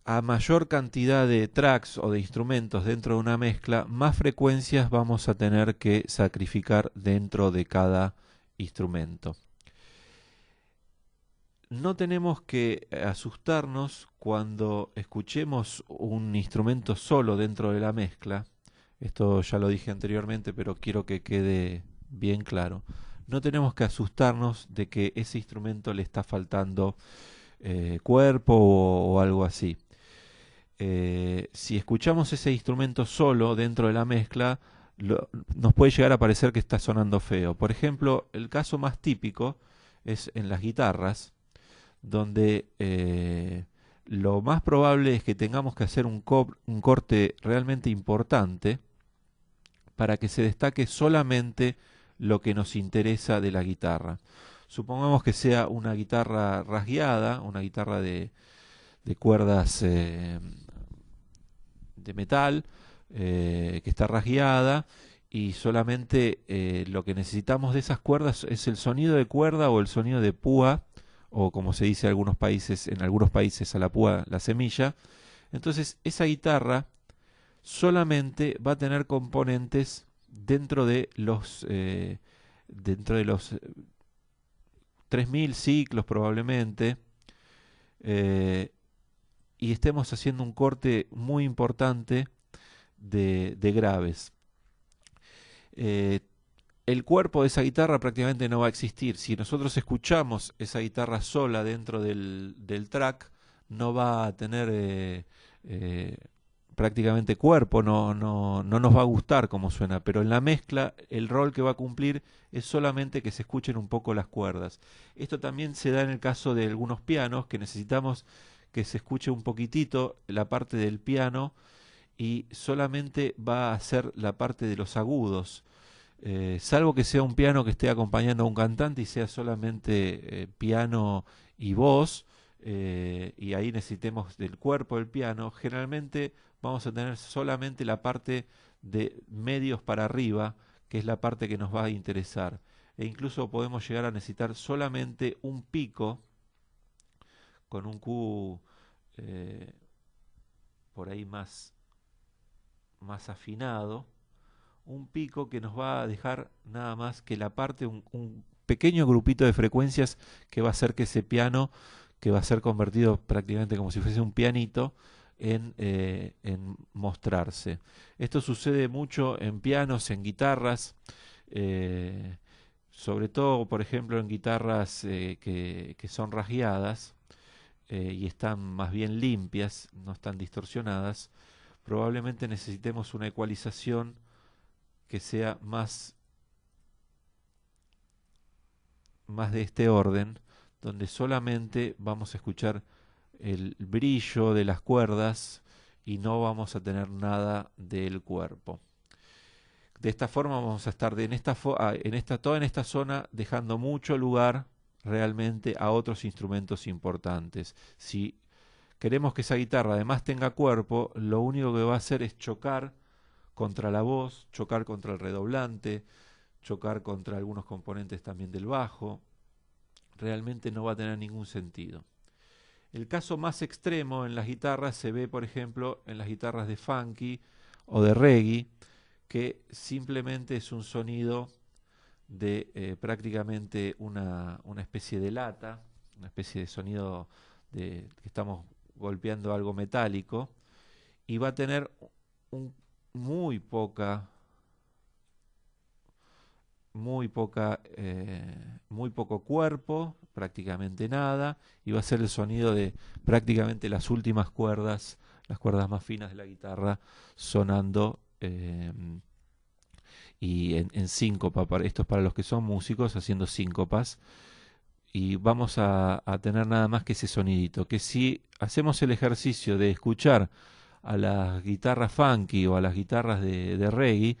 a mayor cantidad de tracks o de instrumentos dentro de una mezcla, más frecuencias vamos a tener que sacrificar dentro de cada instrumento. No tenemos que asustarnos cuando escuchemos un instrumento solo dentro de la mezcla. Esto ya lo dije anteriormente, pero quiero que quede bien claro. No tenemos que asustarnos de que ese instrumento le está faltando cuerpo o algo así. Si escuchamos ese instrumento solo dentro de la mezcla, nos puede llegar a parecer que está sonando feo. Por ejemplo, el caso más típico es en las guitarras, donde lo más probable es que tengamos que hacer un corte realmente importante para que se destaque solamente lo que nos interesa de la guitarra. Supongamos que sea una guitarra rasgueada, una guitarra de cuerdas de metal que está rasgueada y solamente lo que necesitamos de esas cuerdas es el sonido de cuerda o el sonido de púa o como se dice en algunos países a la púa la semilla. Entonces esa guitarra solamente va a tener componentes dentro de los 3000 ciclos probablemente, eh, y estemos haciendo un corte muy importante de graves. Eh, el cuerpo de esa guitarra prácticamente no va a existir. Si nosotros escuchamos esa guitarra sola dentro del track, no va a tener prácticamente cuerpo, no nos va a gustar como suena, pero en la mezcla el rol que va a cumplir es solamente que se escuchen un poco las cuerdas. Esto también se da en el caso de algunos pianos que necesitamos que se escuche un poquitito la parte del piano y solamente va a ser la parte de los agudos. salvo que sea un piano que esté acompañando a un cantante y sea solamente piano y voz, y ahí necesitemos del cuerpo del piano, generalmente vamos a tener solamente la parte de medios para arriba, que es la parte que nos va a interesar. E incluso podemos llegar a necesitar solamente un pico con un Q eh, por ahí más afinado, un pico que nos va a dejar nada más que la parte, un pequeño grupito de frecuencias que va a hacer que ese piano, que va a ser convertido prácticamente como si fuese un pianito, en mostrarse. Esto sucede mucho en pianos, en guitarras, eh, sobre todo, por ejemplo, en guitarras que son rasgueadas y están más bien limpias, no están distorsionadas. Probablemente necesitemos una ecualización que sea más de este orden, donde solamente vamos a escuchar el brillo de las cuerdas y no vamos a tener nada del cuerpo. De esta forma vamos a estar toda en esta zona dejando mucho lugar realmente a otros instrumentos importantes. Si queremos que esa guitarra además tenga cuerpo, lo único que va a hacer es chocar contra la voz, chocar contra el redoblante, chocar contra algunos componentes también del bajo. Realmente no va a tener ningún sentido. El caso más extremo en las guitarras se ve, por ejemplo, en las guitarras de funky o de reggae, que simplemente es un sonido de prácticamente una especie de lata, una especie de sonido de que estamos golpeando algo metálico, y va a tener un, muy poca muy poco cuerpo, prácticamente nada, y va a ser el sonido de prácticamente las últimas cuerdas, las cuerdas más finas de la guitarra, sonando y en síncopa. Esto es para los que son músicos, haciendo síncopas. Y vamos a tener nada más que ese sonidito, que si hacemos el ejercicio de escuchar a las guitarras funky o a las guitarras de reggae,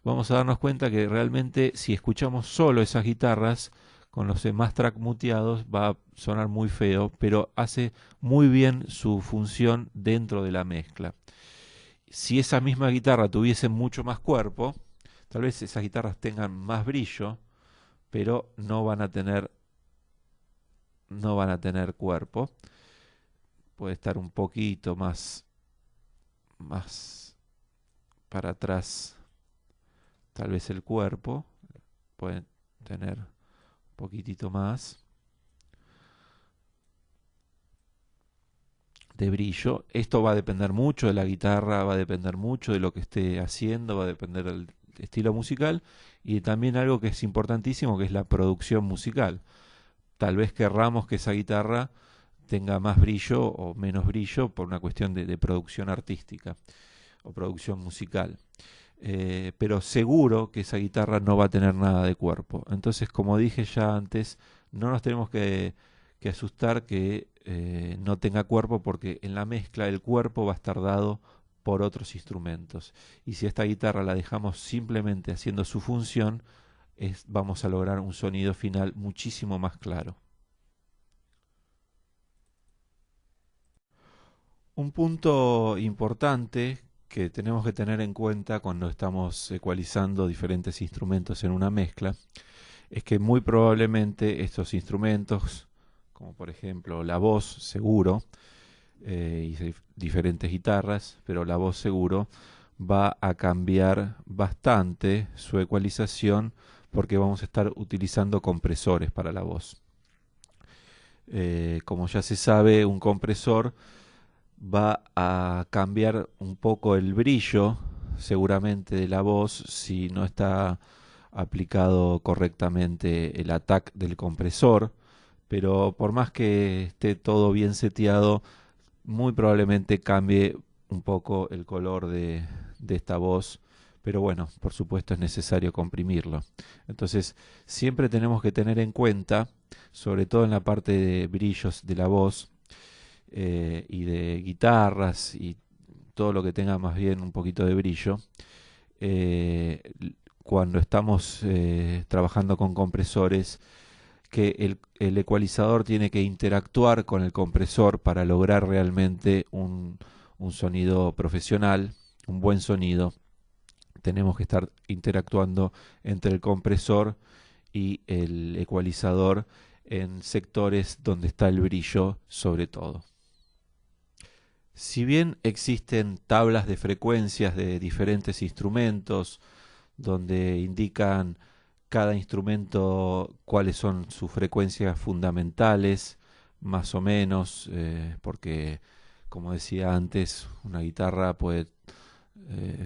vamos a darnos cuenta que realmente si escuchamos solo esas guitarras con los master muteados va a sonar muy feo, pero hace muy bien su función dentro de la mezcla. Si esa misma guitarra tuviese mucho más cuerpo, tal vez esas guitarras tengan más brillo, pero no van a tener cuerpo. Puede estar un poquito más para atrás, tal vez el cuerpo. Pueden tener un poquitito más de brillo. Esto va a depender mucho de la guitarra, va a depender mucho de lo que esté haciendo, va a depender del estilo musical y también algo que es importantísimo, que es la producción musical. Tal vez querramos que esa guitarra tenga más brillo o menos brillo por una cuestión de producción artística o producción musical. Pero seguro que esa guitarra no va a tener nada de cuerpo. Entonces, como dije ya antes, no nos tenemos que asustar que no tenga cuerpo, porque en la mezcla el cuerpo va a estar dado por otros instrumentos. Y si esta guitarra la dejamos simplemente haciendo su función, vamos a lograr un sonido final muchísimo más claro. Un punto importante que tenemos que tener en cuenta cuando estamos ecualizando diferentes instrumentos en una mezcla es que muy probablemente estos instrumentos, como por ejemplo la voz seguro, y diferentes guitarras, pero la voz seguro va a cambiar bastante su ecualización porque vamos a estar utilizando compresores para la voz. Como ya se sabe, un compresor va a cambiar un poco el brillo seguramente de la voz si no está aplicado correctamente el attack del compresor, pero por más que esté todo bien seteado, muy probablemente cambie un poco el color de esta voz, pero bueno, por supuesto es necesario comprimirlo. Entonces, siempre tenemos que tener en cuenta, sobre todo en la parte de brillos de la voz y de guitarras y todo lo que tenga más bien un poquito de brillo, eh, cuando estamos trabajando con compresores, que el ecualizador tiene que interactuar con el compresor para lograr realmente un sonido profesional, un buen sonido. Tenemos que estar interactuando entre el compresor y el ecualizador en sectores donde está el brillo sobre todo. Si bien existen tablas de frecuencias de diferentes instrumentos donde indican cada instrumento cuáles son sus frecuencias fundamentales, más o menos, porque como decía antes, una guitarra puede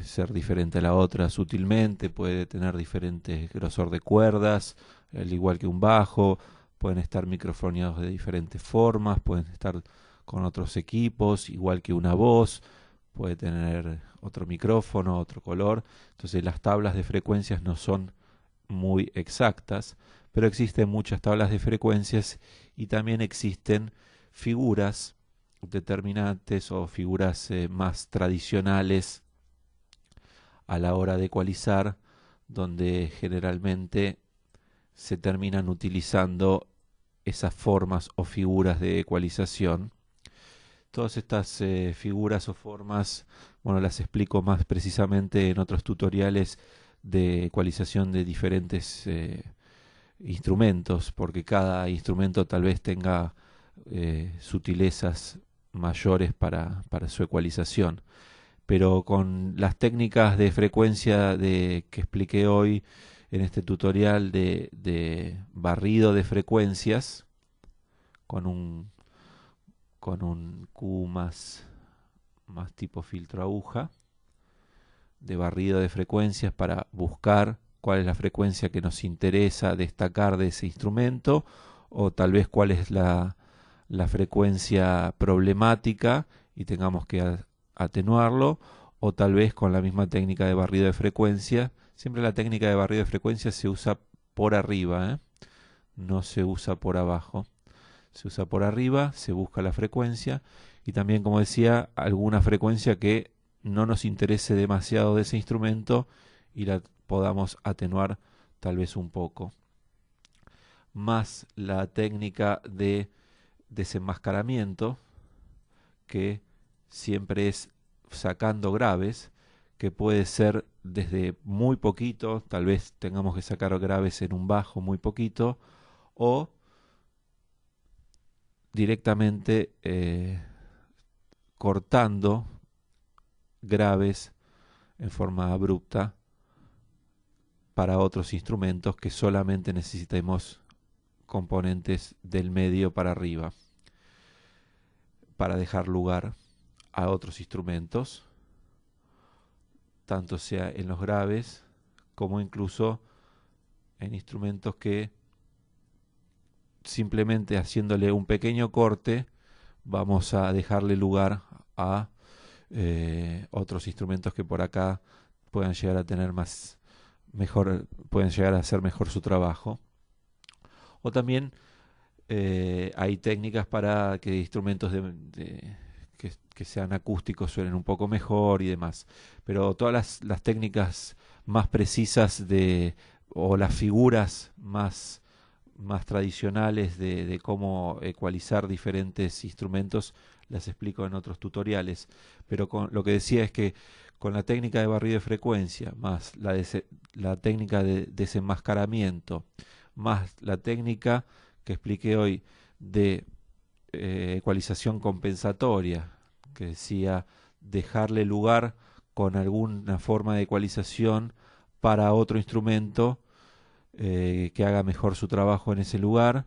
ser diferente a la otra sutilmente, puede tener diferentes grosor de cuerdas, al igual que un bajo, pueden estar microfoneados de diferentes formas, pueden estar con otros equipos, igual que una voz, puede tener otro micrófono, otro color. Entonces las tablas de frecuencias no son muy exactas, pero existen muchas tablas de frecuencias y también existen figuras determinantes o figuras más tradicionales a la hora de ecualizar, donde generalmente se terminan utilizando esas formas o figuras de ecualización. Todas estas figuras o formas, bueno, las explico más precisamente en otros tutoriales de ecualización de diferentes instrumentos, porque cada instrumento tal vez tenga sutilezas mayores para su ecualización. Pero con las técnicas de frecuencia que expliqué hoy en este tutorial de barrido de frecuencias, con un, con un Q más tipo filtro aguja, de barrido de frecuencias para buscar cuál es la frecuencia que nos interesa destacar de ese instrumento, o tal vez cuál es la frecuencia problemática y tengamos que atenuarlo, o tal vez con la misma técnica de barrido de frecuencia. Siempre la técnica de barrido de frecuencia se usa por arriba, no se usa por abajo. Se usa por arriba, se busca la frecuencia y también, como decía, alguna frecuencia que no nos interese demasiado de ese instrumento y la podamos atenuar tal vez un poco. Más la técnica de desenmascaramiento, que siempre es sacando graves, que puede ser desde muy poquito, tal vez tengamos que sacar graves en un bajo muy poquito, o directamente cortando graves en forma abrupta para otros instrumentos que solamente necesitemos componentes del medio para arriba, para dejar lugar a otros instrumentos, tanto sea en los graves como incluso en instrumentos que simplemente haciéndole un pequeño corte vamos a dejarle lugar a otros instrumentos que por acá puedan llegar a tener pueden llegar a hacer mejor su trabajo. O también hay técnicas para que instrumentos que sean acústicos suenen un poco mejor y demás. Pero todas las técnicas más precisas o las figuras más tradicionales de cómo ecualizar diferentes instrumentos las explico en otros tutoriales, pero lo que decía es que con la técnica de barrido de frecuencia, más la técnica de desenmascaramiento, más la técnica que expliqué hoy de ecualización compensatoria, que decía dejarle lugar con alguna forma de ecualización para otro instrumento que haga mejor su trabajo en ese lugar.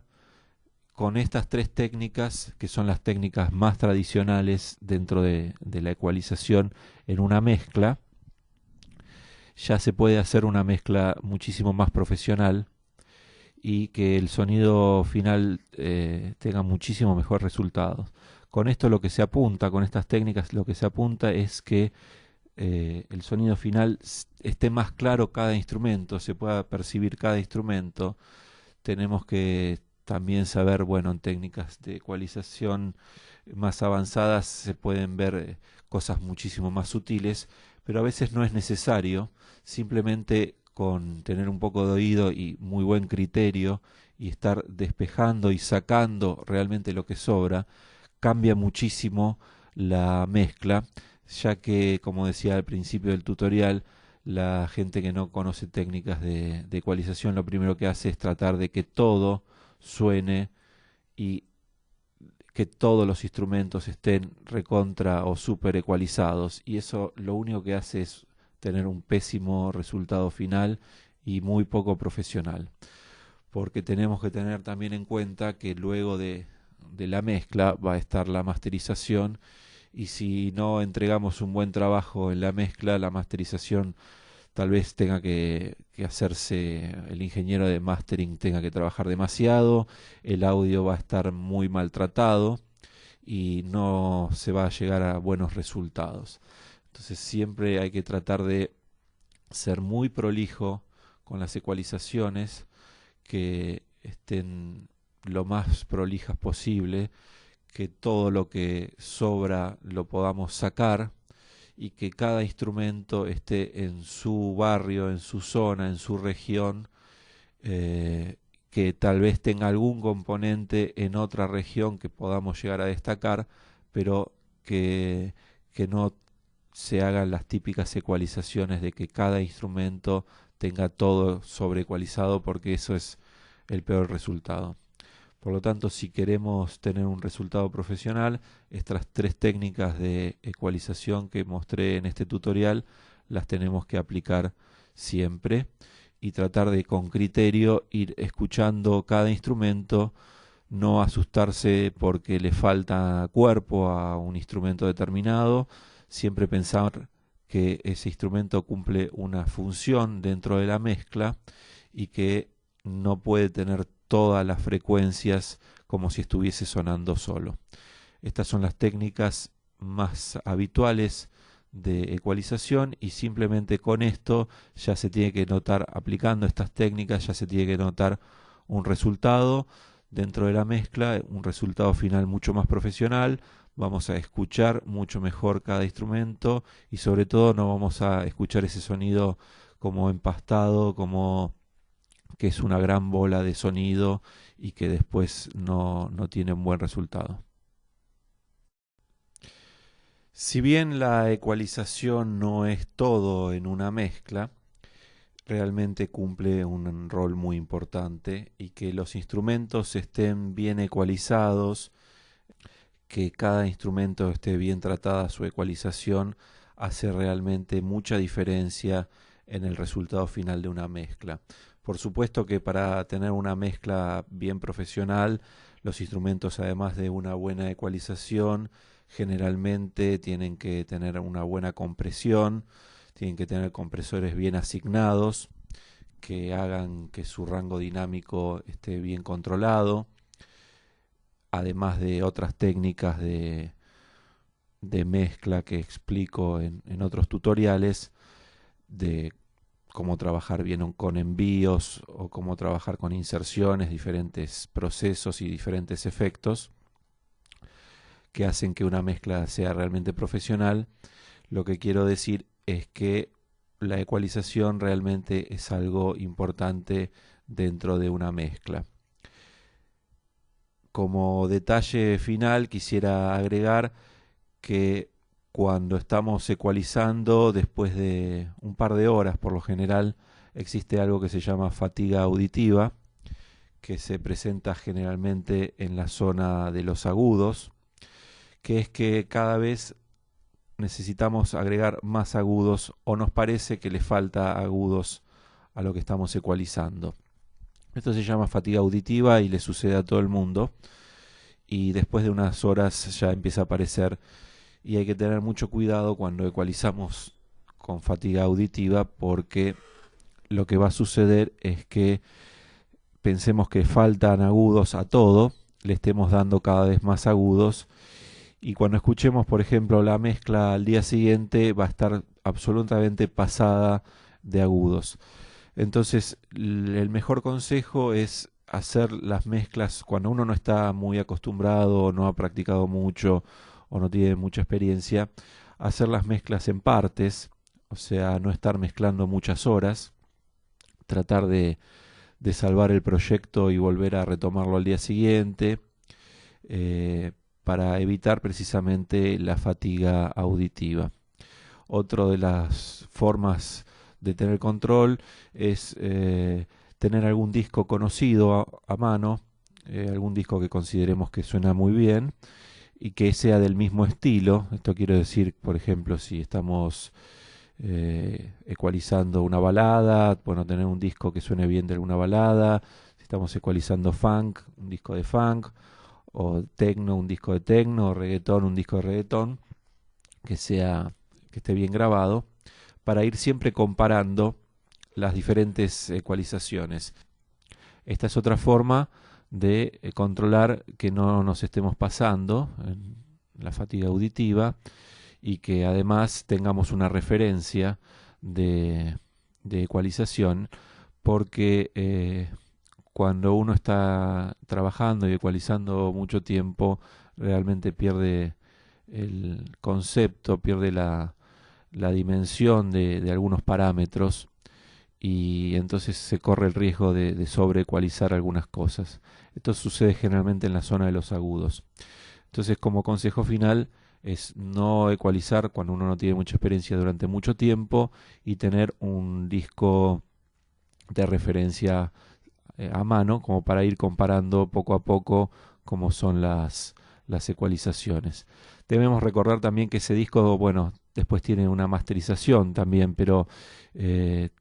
Con estas tres técnicas, que son las técnicas más tradicionales dentro de la ecualización en una mezcla, ya se puede hacer una mezcla muchísimo más profesional y que el sonido final tenga muchísimo mejor resultados. Con esto lo que se apunta, con estas técnicas lo que se apunta es que el sonido final esté más claro cada instrumento, se pueda percibir cada instrumento. Tenemos que también saber, bueno, en técnicas de ecualización más avanzadas se pueden ver cosas muchísimo más sutiles, pero a veces no es necesario, simplemente con tener un poco de oído y muy buen criterio y estar despejando y sacando realmente lo que sobra, cambia muchísimo la mezcla, ya que, como decía al principio del tutorial, la gente que no conoce técnicas de ecualización lo primero que hace es tratar de que todo suene y que todos los instrumentos estén recontra o super ecualizados, y eso lo único que hace es tener un pésimo resultado final y muy poco profesional, porque tenemos que tener también en cuenta que luego de la mezcla va a estar la masterización, y si no entregamos un buen trabajo en la mezcla, la masterización tal vez tenga que hacerse, el ingeniero de mastering tenga que trabajar demasiado, el audio va a estar muy maltratado y no se va a llegar a buenos resultados. Entonces siempre hay que tratar de ser muy prolijo con las ecualizaciones, que estén lo más prolijas posible, que todo lo que sobra lo podamos sacar y que cada instrumento esté en su barrio, en su zona, en su región, que tal vez tenga algún componente en otra región que podamos llegar a destacar, pero que no se hagan las típicas ecualizaciones de que cada instrumento tenga todo sobreecualizado, porque eso es el peor resultado. Por lo tanto, si queremos tener un resultado profesional, estas tres técnicas de ecualización que mostré en este tutorial las tenemos que aplicar siempre y tratar de con criterio ir escuchando cada instrumento, no asustarse porque le falta cuerpo a un instrumento determinado, siempre pensar que ese instrumento cumple una función dentro de la mezcla y que no puede tener todas las frecuencias como si estuviese sonando solo. Estas son las técnicas más habituales de ecualización, y simplemente con esto ya se tiene que notar, aplicando estas técnicas, ya se tiene que notar un resultado dentro de la mezcla, un resultado final mucho más profesional. Vamos a escuchar mucho mejor cada instrumento y sobre todo no vamos a escuchar ese sonido como empastado, como que es una gran bola de sonido y que después no tiene un buen resultado. Si bien la ecualización no es todo en una mezcla, realmente cumple un rol muy importante, y que los instrumentos estén bien ecualizados, que cada instrumento esté bien tratada su ecualización, hace realmente mucha diferencia en el resultado final de una mezcla. Por supuesto que para tener una mezcla bien profesional, los instrumentos, además de una buena ecualización, generalmente tienen que tener una buena compresión, tienen que tener compresores bien asignados, que hagan que su rango dinámico esté bien controlado, además de otras técnicas de mezcla que explico en otros tutoriales, de cómo trabajar bien con envíos o cómo trabajar con inserciones, diferentes procesos y diferentes efectos que hacen que una mezcla sea realmente profesional. Lo que quiero decir es que la ecualización realmente es algo importante dentro de una mezcla. Como detalle final quisiera agregar que cuando estamos ecualizando, después de un par de horas por lo general, existe algo que se llama fatiga auditiva, que se presenta generalmente en la zona de los agudos, que es que cada vez necesitamos agregar más agudos o nos parece que le falta agudos a lo que estamos ecualizando. Esto se llama fatiga auditiva y le sucede a todo el mundo, y después de unas horas ya empieza a aparecer, y hay que tener mucho cuidado cuando ecualizamos con fatiga auditiva, porque lo que va a suceder es que pensemos que faltan agudos a todo, le estemos dando cada vez más agudos, y cuando escuchemos, por ejemplo, la mezcla al día siguiente, va a estar absolutamente pasada de agudos. Entonces, el mejor consejo es hacer las mezclas cuando uno no está muy acostumbrado, o no ha practicado mucho, o no tiene mucha experiencia, hacer las mezclas en partes, o sea, no estar mezclando muchas horas, tratar de salvar el proyecto y volver a retomarlo al día siguiente, para evitar precisamente la fatiga auditiva. Otra de las formas de tener control es tener algún disco conocido a mano, algún disco que consideremos que suena muy bien y que sea del mismo estilo. Esto quiero decir, por ejemplo, si estamos ecualizando una balada, bueno, tener un disco que suene bien de alguna balada. Si estamos ecualizando funk, un disco de funk, o techno, un disco de techno, o reggaetón, un disco de reggaetón, que esté bien grabado, para ir siempre comparando las diferentes ecualizaciones. Esta es otra forma de controlar que no nos estemos pasando en la fatiga auditiva y que además tengamos una referencia de ecualización, porque cuando uno está trabajando y ecualizando mucho tiempo, realmente pierde el concepto, pierde la dimensión de algunos parámetros, y entonces se corre el riesgo de sobreecualizar algunas cosas. Esto sucede generalmente en la zona de los agudos. Entonces, como consejo final, es no ecualizar cuando uno no tiene mucha experiencia durante mucho tiempo, y tener un disco de referencia a mano, como para ir comparando poco a poco cómo son las ecualizaciones. Debemos recordar también que ese disco, bueno, después tiene una masterización también, pero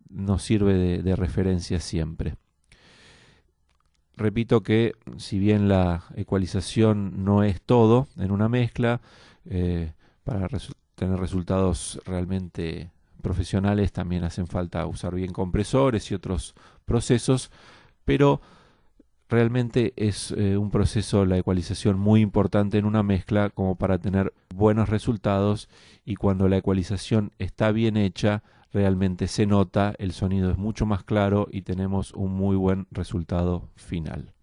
nos sirve de referencia siempre. Repito que si bien la ecualización no es todo en una mezcla, para tener resultados realmente profesionales también hacen falta usar bien compresores y otros procesos, pero realmente es un proceso, la ecualización, muy importante en una mezcla como para tener buenos resultados, y cuando la ecualización está bien hecha, realmente se nota, el sonido es mucho más claro y tenemos un muy buen resultado final.